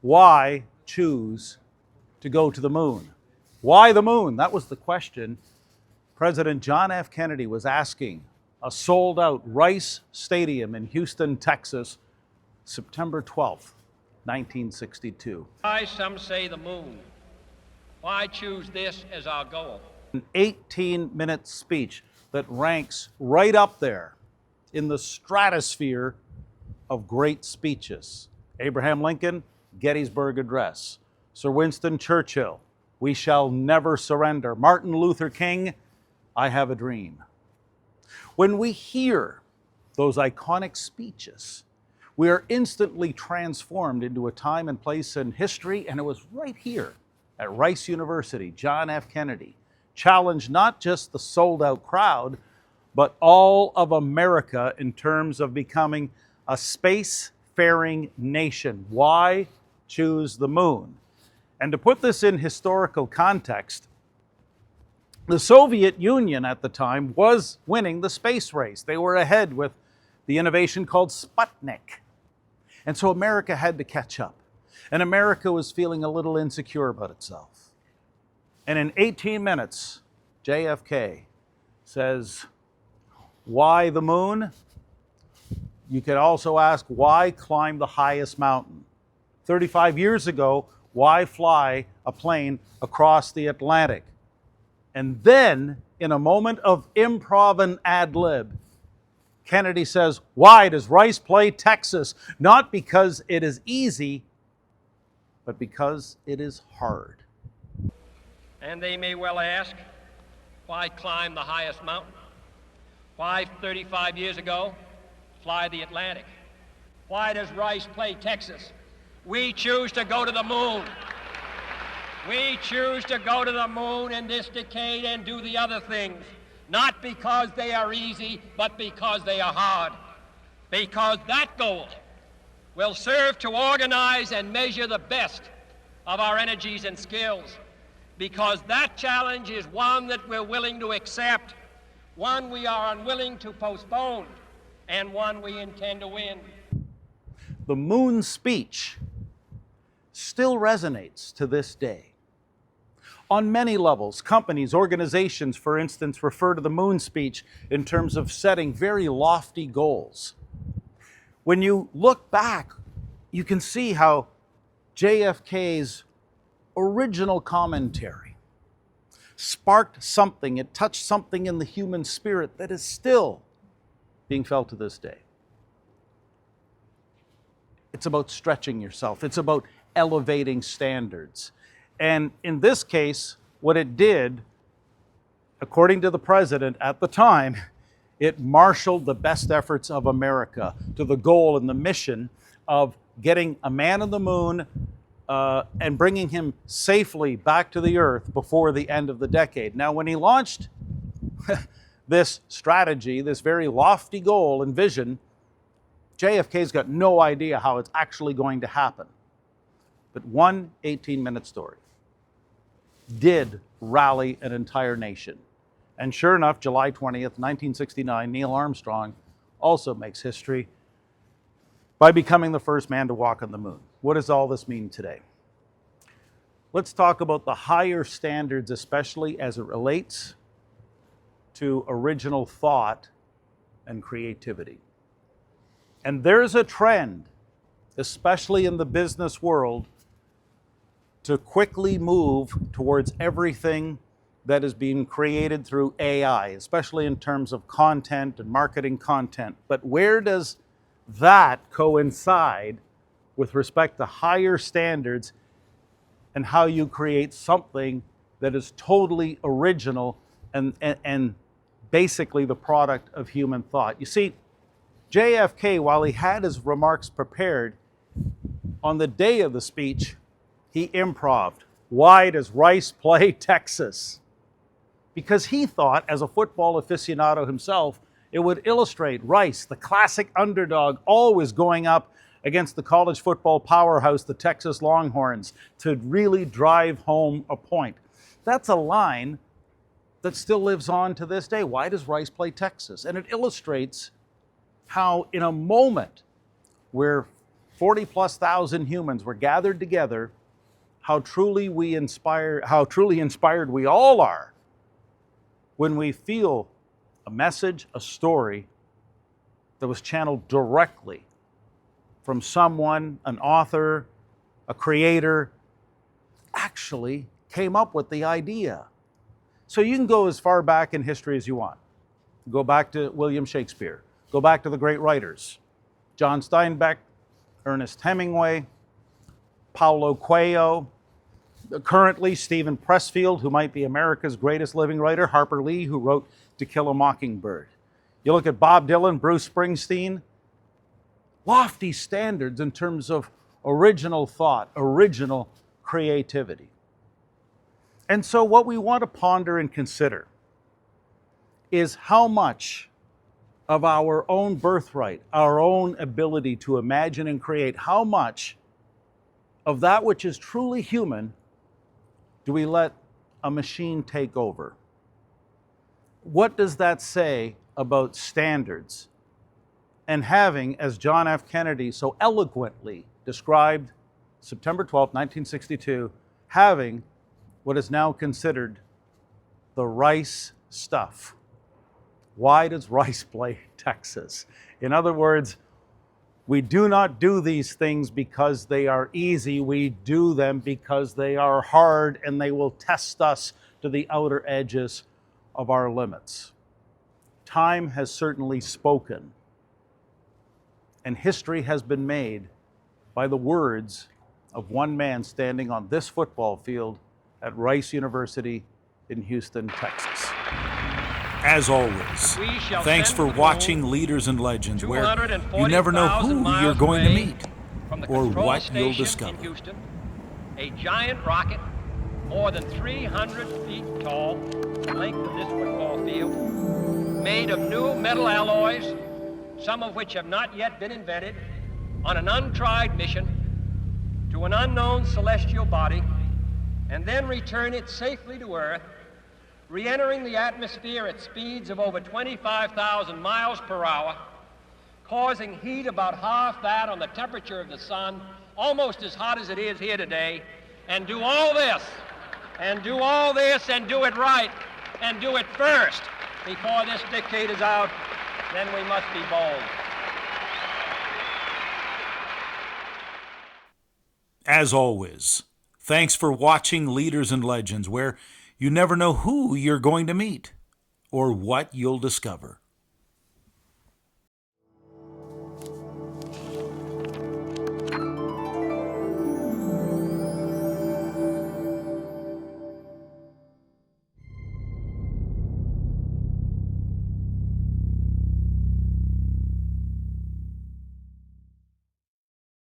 Why choose to go to the moon? Why the moon? That was the question President John F. Kennedy was asking a sold-out Rice Stadium in Houston, Texas, September 12th, 1962. Why, some say the moon. Why choose this as our goal? An 18-minute speech that ranks right up there in the stratosphere of great speeches. Abraham Lincoln, Gettysburg Address. Sir Winston Churchill, We Shall Never Surrender. Martin Luther King, I Have a Dream. When we hear those iconic speeches, we are instantly transformed into a time and place in history, and it was right here at Rice University, John F. Kennedy challenged not just the sold-out crowd, but all of America in terms of becoming a space-faring nation. Why choose the moon? And to put this in historical context, the Soviet Union at the time was winning the space race. They were ahead with the innovation called Sputnik. And so America had to catch up. And America was feeling a little insecure about itself. And in 18 minutes, JFK says, why the moon? You could also ask, why climb the highest mountain? 35 years ago, why fly a plane across the Atlantic? And then, in a moment of improv and ad lib, Kennedy says, why does Rice play Texas? Not because it is easy, but because it is hard. And they may well ask, why climb the highest mountain? Why, 35 years ago, fly the Atlantic? Why does Rice play Texas? We choose to go to the moon. We choose to go to the moon in this decade and do the other things, not because they are easy, but because they are hard. Because that goal will serve to organize and measure the best of our energies and skills. Because that challenge is one that we're willing to accept, one we are unwilling to postpone, and one we intend to win. The moon speech still resonates to this day. On many levels, companies, organizations, for instance, refer to the moon speech in terms of setting very lofty goals. When you look back, you can see how JFK's original commentary sparked something, it touched something in the human spirit that is still being felt to this day. It's about stretching yourself. It's about elevating standards. And in this case, what it did, according to the president at the time, it marshaled the best efforts of America to the goal and the mission of getting a man on the moon and bringing him safely back to the earth before the end of the decade. Now, when he launched this strategy, this very lofty goal and vision, JFK's got no idea how it's actually going to happen. But one 18-minute story did rally an entire nation. And sure enough, July 20th, 1969, Neil Armstrong also makes history by becoming the first man to walk on the moon. What does all this mean today? Let's talk about the higher standards, especially as it relates to original thought and creativity. And there's a trend, especially in the business world, to quickly move towards everything that is being created through AI, especially in terms of content and marketing content. But where does that coincide with respect to higher standards and how you create something that is totally original and basically the product of human thought? You see, JFK, while he had his remarks prepared, on the day of the speech, he improv'd. Why does Rice play Texas? Because he thought, as a football aficionado himself, it would illustrate Rice, the classic underdog, always going up against the college football powerhouse, the Texas Longhorns, to really drive home a point. That's a line that still lives on to this day. Why does Rice play Texas? And it illustrates how in a moment where 40+ thousand humans were gathered together, how truly inspired we all are when we feel a message, a story that was channeled directly from someone, an author, a creator, actually came up with the idea. So you can go as far back in history as you want. Go back to William Shakespeare. Go back to the great writers, John Steinbeck, Ernest Hemingway, Paulo Coelho, currently Stephen Pressfield, who might be America's greatest living writer, Harper Lee, who wrote To Kill a Mockingbird. You look at Bob Dylan, Bruce Springsteen, lofty standards in terms of original thought, original creativity. And so what we want to ponder and consider is how much of our own birthright, our own ability to imagine and create, how much of that which is truly human do we let a machine take over? What does that say about standards and having, as John F. Kennedy so eloquently described September 12, 1962, having what is now considered the Rice stuff? Why does Rice play Texas? In other words, we do not do these things because they are easy. We do them because they are hard and they will test us to the outer edges of our limits. Time has certainly spoken, and history has been made by the words of one man standing on this football field at Rice University in Houston, Texas. As always, thanks for watching Leaders and Legends, where you never know who you're going to meet or what you'll discover. In Houston, a giant rocket, more than 300 feet tall, the length of this football field, made of new metal alloys, some of which have not yet been invented, on an untried mission to an unknown celestial body, and then return it safely to Earth, re-entering the atmosphere at speeds of over 25,000 miles per hour, causing heat about half that on the temperature of the sun, almost as hot as it is here today, and do all this, and do all this, and do it right, and do it first before this decade is out, then we must be bold. As always, thanks for watching Leaders and Legends, where you never know who you're going to meet or what you'll discover.